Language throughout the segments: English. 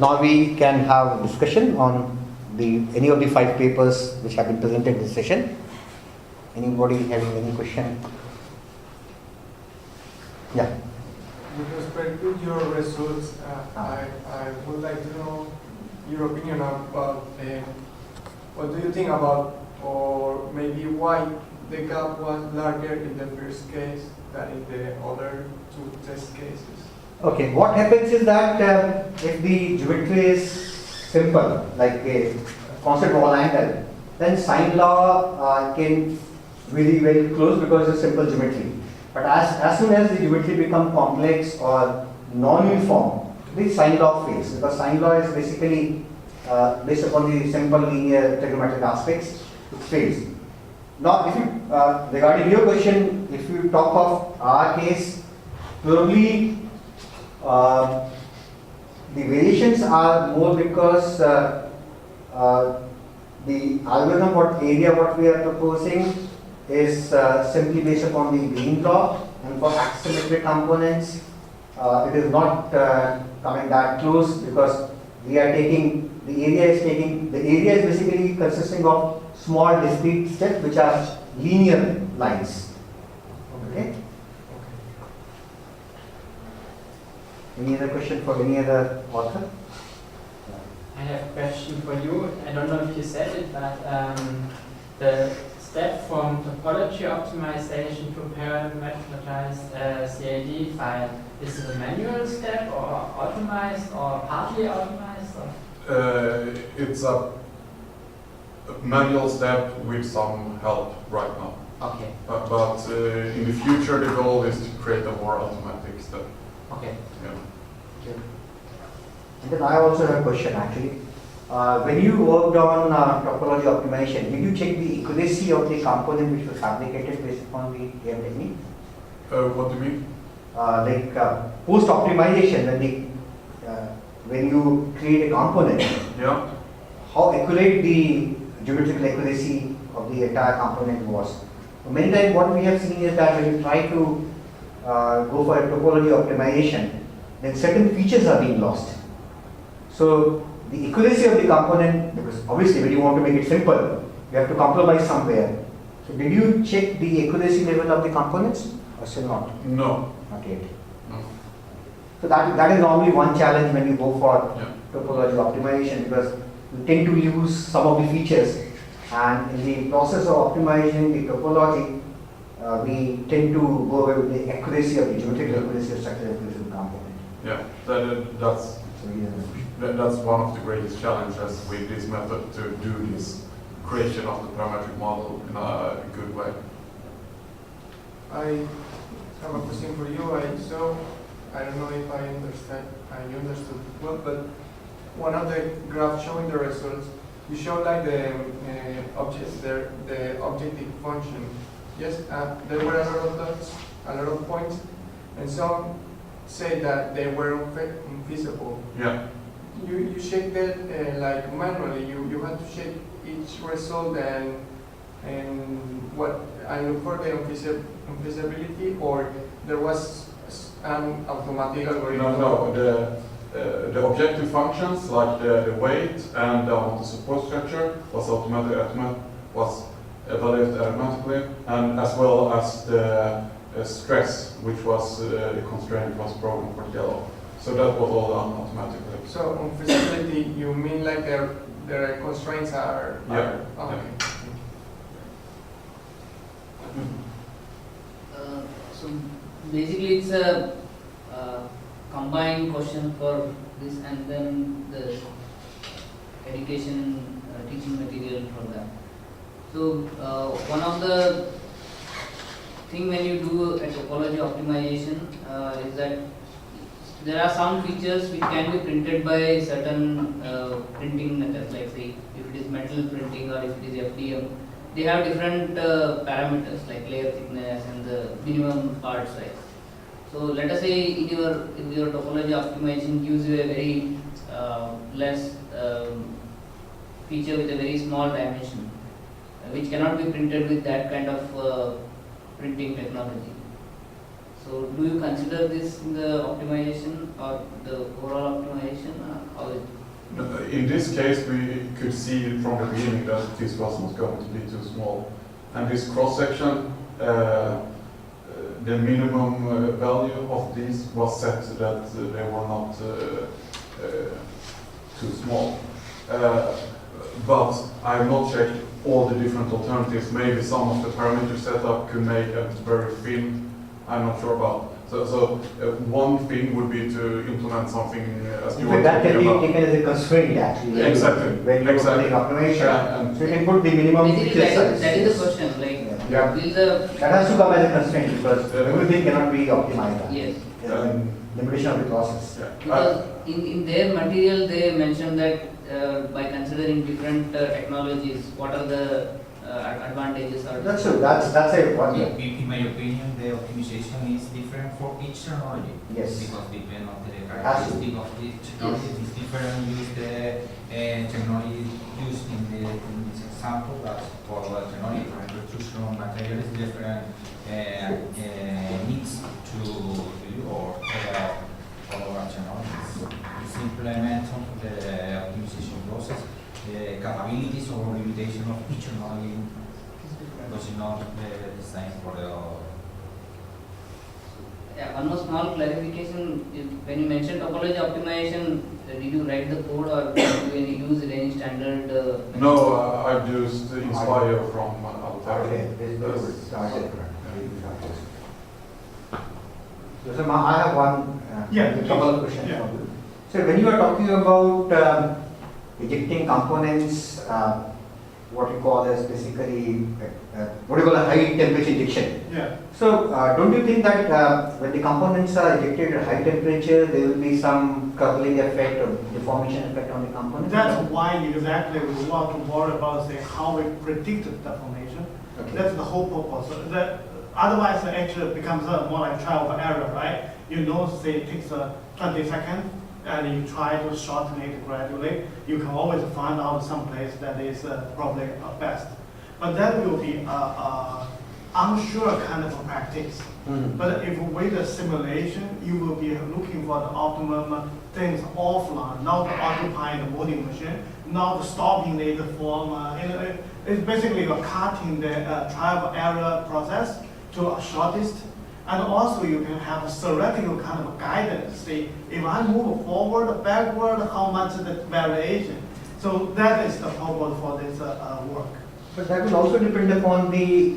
Now we can have a discussion on any of the 5 papers which have been presented in this session. Anybody having any question? Yeah. With respect to your results, I would like to know your opinion about what do you think about, or maybe why the gap was larger in the first case than in the other 2 test cases? Okay, what happens is that if the geometry is simple, like a constant wall angle, then sine law can really very close because it's simple geometry. But as soon as the geometry becomes complex or non-uniform, the sine law fails, because sine law is basically based upon the simple linear trigonometric aspects, it fails. Now, if you, regarding your question, if you talk of our case, probably the variations are more because the algorithm, what we are proposing is simply based upon the green law, and for axisymmetric components, it is not coming that close, because we are taking the area is basically consisting of small discrete steps which are linear lines. Okay. Any other question for any other author? I have a question for you. I don't know if you said it, but the step from topology optimization to parameterized CAD file, is it a manual step or optimized or partly optimized? Or? It's a manual step with some help right now. Okay. But in the future, the goal is to create a more automatic step. Okay. Yeah. Okay. And then I also have a question actually. When you worked on topology optimization, did you check the accuracy of the component which was fabricated based upon the AM technique? What do you mean? Like post optimization, when you create a component, Yeah. how accurate the geometrical accuracy of the entire component was. So many times what we have seen is that when you try to go for a topology optimization, then certain features are being lost. So the accuracy of the component, because obviously when you want to make it simple, you have to compromise somewhere. So did you check the accuracy level of the components or still not? No. Not yet. No. So that is normally one challenge when you go for Yeah. topology optimization, because you tend to lose some of the features, and in the process of optimizing the topology, we tend to go away with the accuracy of the geometrical accuracy of structural accuracy of the component. Yeah. So, yeah. That's one of the greatest challenges with this method, to do this creation of the parametric model in a good way. I have a question for you. I don't know if I understood well, but one of the graphs showing the results, you show like the objective function. Yes, there were a lot of dots, a lot of points, and some say that they were unfeasible. Yeah. You check that like manually. You had to check each result and look for the unfeasibility, or there was an automatic algorithm. No. The objective functions, like the weight and the amount of support structure, was evaluated automatically, and as well as the stress, which was the constraint was programmed for yellow. So that was all done automatically. So on feasibility, you mean like their constraints are? Yeah. Okay. So basically, it's a combined question for this, and then the education teaching material for that. So one of the thing when you do a topology optimization is that there are some features which can be printed by certain printing methods, like say if it is metal printing or if it is FDM. They have different parameters like layer thickness and the minimum part size. So let us say in your topology optimization gives you a very less feature with a very small dimension, which cannot be printed with that kind of printing technology. So do you consider this in the optimization or the overall optimization? How it? In this case, we could see from the beginning that this was not going to be too small. And this cross-section, the minimum value of these was set that they were not too small. But I have not checked all the different alternatives. Maybe some of the parameter setup could make it very thin. I'm not sure about. So one thing would be to implement something as you were That can talking be about. taken as a constraint actually. Exactly. When you're Exactly. putting optimization, Yeah, so you can put the minimum Basically, feature size. that is the question. Like, Yeah. will the That has to come as a constraint because everything cannot be optimized. yes. Limitation of the process. Yeah. Because in their material they mentioned that by considering different technologies, what are the advantages or That's true. That's a one. In my opinion, the optimization is different for each technology. Yes. Because depend on the characteristic of each technology, it's different. Use the technology used in this example. That's for the technology for construction material is different needs to you or other technologies. It's implement the optimization process. The capabilities or limitation of each technology was not designed for the Yeah, one more small clarification. When you mentioned topology optimization, did you write the code or did you use any standard? No, I've used Inspire from Additive. Okay, this is very good. Started. So I have one couple of questions for you. So when you are talking about ejecting components, what you call as basically what you call a high temperature injection. Yeah. So don't you think that when the components are ejected at high temperature, there will be some coupling effect or deformation effect on the component? That's why exactly we want to worry about say how we predict the formation. Okay. That's the whole purpose. Otherwise, it actually becomes more like trial and error, right? You know, say it takes 20 seconds, and you try to shorten it gradually. You can always find out some place that is probably best. But that will be unsure kind of practice. Mhm. But if with the simulation, you will be looking for the optimum things offline, not occupying the molding machine, not stopping it from, it's basically you're cutting the trial error process to a shortest. And also you can have a theoretical kind of guidance. See, if I move forward, backward, how much the variation. So that is the purpose for this work. But that will also depend upon the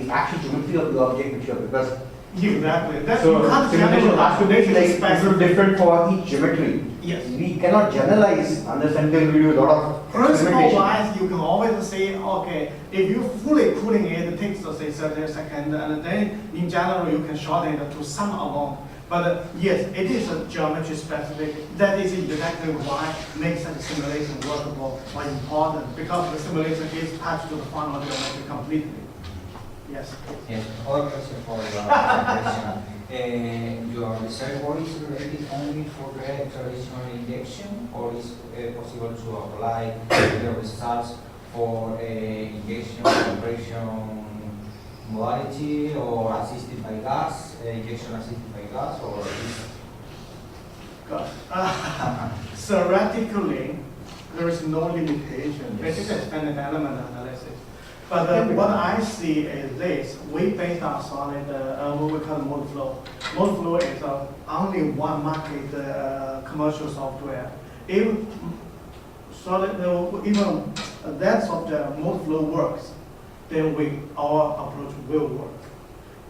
actual geometry of the object which you have, because Exactly. That's so you can't simulation generalize has to be like specific. different for each geometry. Yes. We cannot generalize unless until we do a lot of Principle experimentation. wise, you can always say, okay, if you fully cooling it takes say 30 seconds, and then in general you can shorten it to some amount. But yes, it is a geometry specific. That is exactly why makes such simulation workable or important, because the simulation is attached to the final geometry completely. Yes. Yes, other question for your presentation. Your research work is related only for the traditional injection, or is possible to apply the results for injection, compression modality, or assisted by gas, injection assisted by gas, or Theoretically, there is no limitation. Basically, standard element analysis. But what I see is this: we based on solid, what we call mode flow. Mode flow is only one market commercial software. If solid, even that software mode flow works, then our approach will work.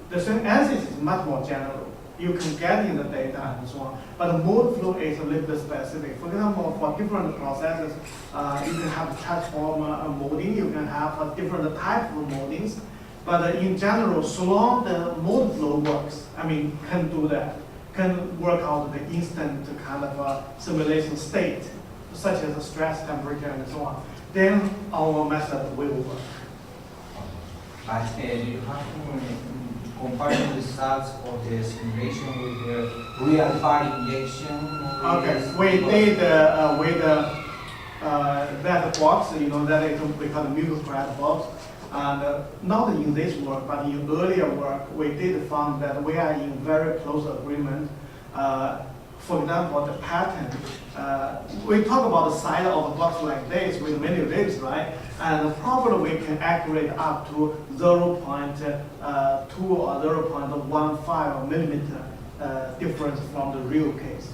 The synthesis is much more general. You can get in the data and so on. But the mode flow is a little bit specific. For example, for different processes, you can have transformer molding, you can have different type of moldings. But in general, so long the mode flow works, can do that, can work out the instant kind of simulation state, such as the stress, temperature, and so on, then our method will work. but do you have comparing results of the simulation with the real part injection? Okay, we did with that box, that is we call the mutual thread box. And not in this work, but in earlier work, we did find that we are in very close agreement. For example, the pattern, we talk about the size of a box like this with many ribs, right? And probably we can accurate up to 0.2 or 0.15 millimeter difference from the real case.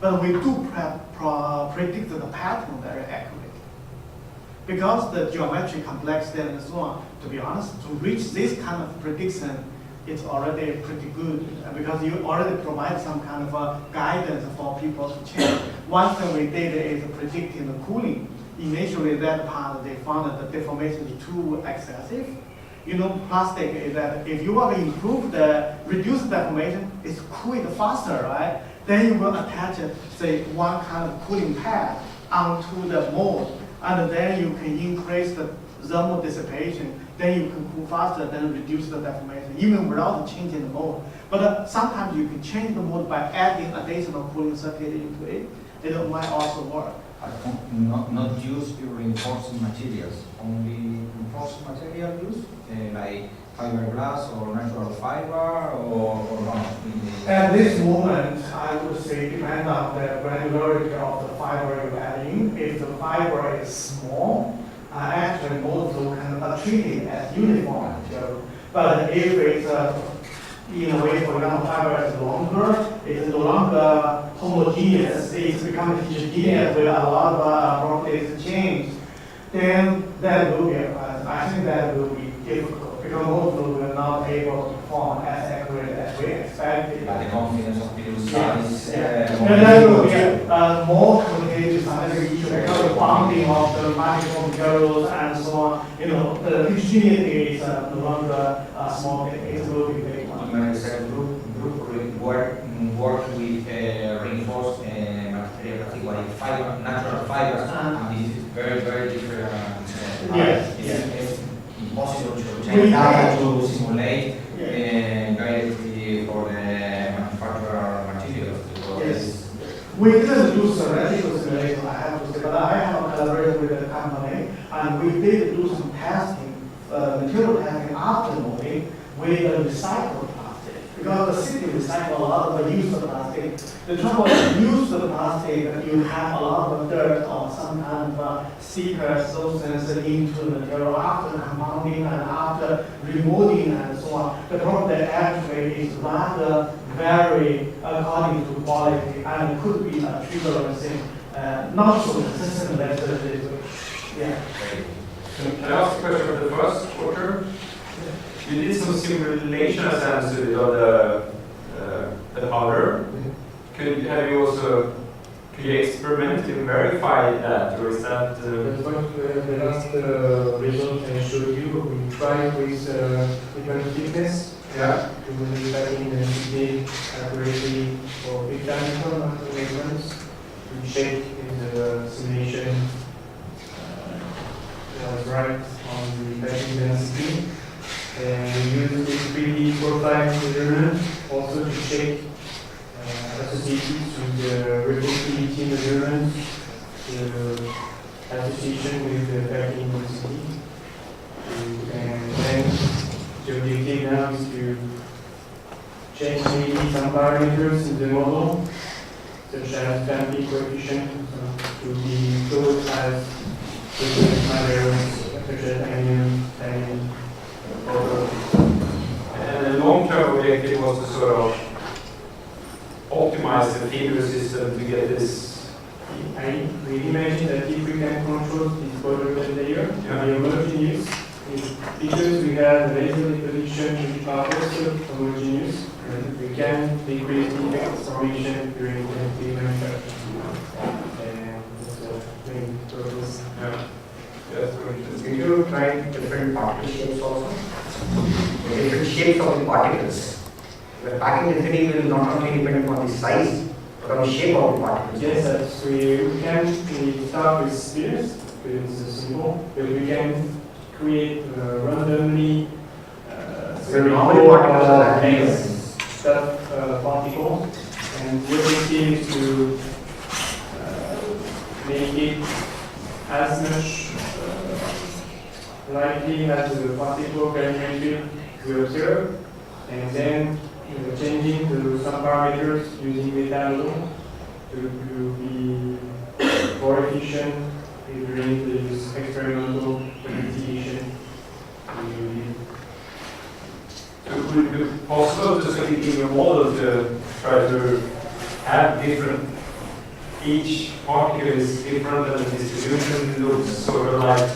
But we do predict the pattern very accurately. Because the geometry complexity and so on, to be honest, to reach this kind of prediction, it's already pretty good because you already provide some kind of guidance for people to change. One thing we did is predicting the cooling. Initially, that part they found that the deformation is too excessive. You know, plastic is that if you want to improve reduce the deformation, it's cool it faster, right? Then you will attach, say, one kind of cooling pad onto the mold, and then you can increase the thermal dissipation. Then you can cool faster, then reduce the deformation, even without changing the mold. But sometimes you can change the mold by adding additional cooling circuit into it. It might also work. Not use reinforcing materials, only reinforcing material use, like fiberglass or natural fiber, or not? At this moment, I would say depend on the granularity of the fiber you're adding. If the fiber is small, actually mold flow can treat it as uniform material. But if it's in a way, for example, fiber is longer, it's no longer homogeneous, it's becoming heterogeneous with a lot of properties change, then that will be a problem. I think that will be difficult because mold flow will not be able to form as accurate as we expected. But the confidence of people is and that will be more complicated scientific issue because the bonding of the multiple materials and so on. You know, the heterogeneity is no longer a small thing, it will be big one. Group work with reinforced materials, like fiber, natural fibers, and this is very, very different. It's impossible to change data to simulate directly for the manufacturer materials. Yes. We didn't do theoretical simulation, I have to say, but I have collaborated with the company, and we did do some testing, material testing after molding with recycled plastic. Because the city recycle a lot of the used plastic. The trouble is used plastic, you have a lot of dirt or some kind of sticker substance into the material after compounding and after remolding and so on. The problem that actually is rather vary according to quality and could be a trivial thing, not so consistent as it is. Yeah. Can I ask a question of the first quarter? You did some simulation essentially of the powder. Could you experiment to verify that, or is that? That's what the last result I showed you. We tried with different thickness. Yeah. To verify in the detail accurately for 8 dimensional measurements. We check in the simulation that was right on the packing density. And we use the 3D profile measurement also to check associated to the repeatability measurement, the association with the packing density. And then the objective now is to change maybe some parameters in the model, such as damping coefficient, to be close as the materials such as aluminum and other. And the long-term objective was to sort of optimize the feeder system to get this. We imagine that if we can control this border layer, the homogeneous, because we have laser deposition which are also homogeneous, we can decrease the effect formation during the manufacturing. And that's the main purpose. Yeah. Yes, very interesting. Did you try different particle shapes also? The different shapes of the particles. The packing density will not only depend on the size, but on the shape of the particles. Yes, that's we can start with spheres, because it's simple, but we can create randomly normally particles are stuff particles, and the objective is to make it as much likely has the particle perimetry we observe, and then changing some parameters using metallo to be more efficient during this experimental investigation. So would it be possible to sort of in your model to try to have different, each particle is different and the distribution looks sort of like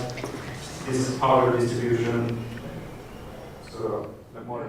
this is power distribution, so like more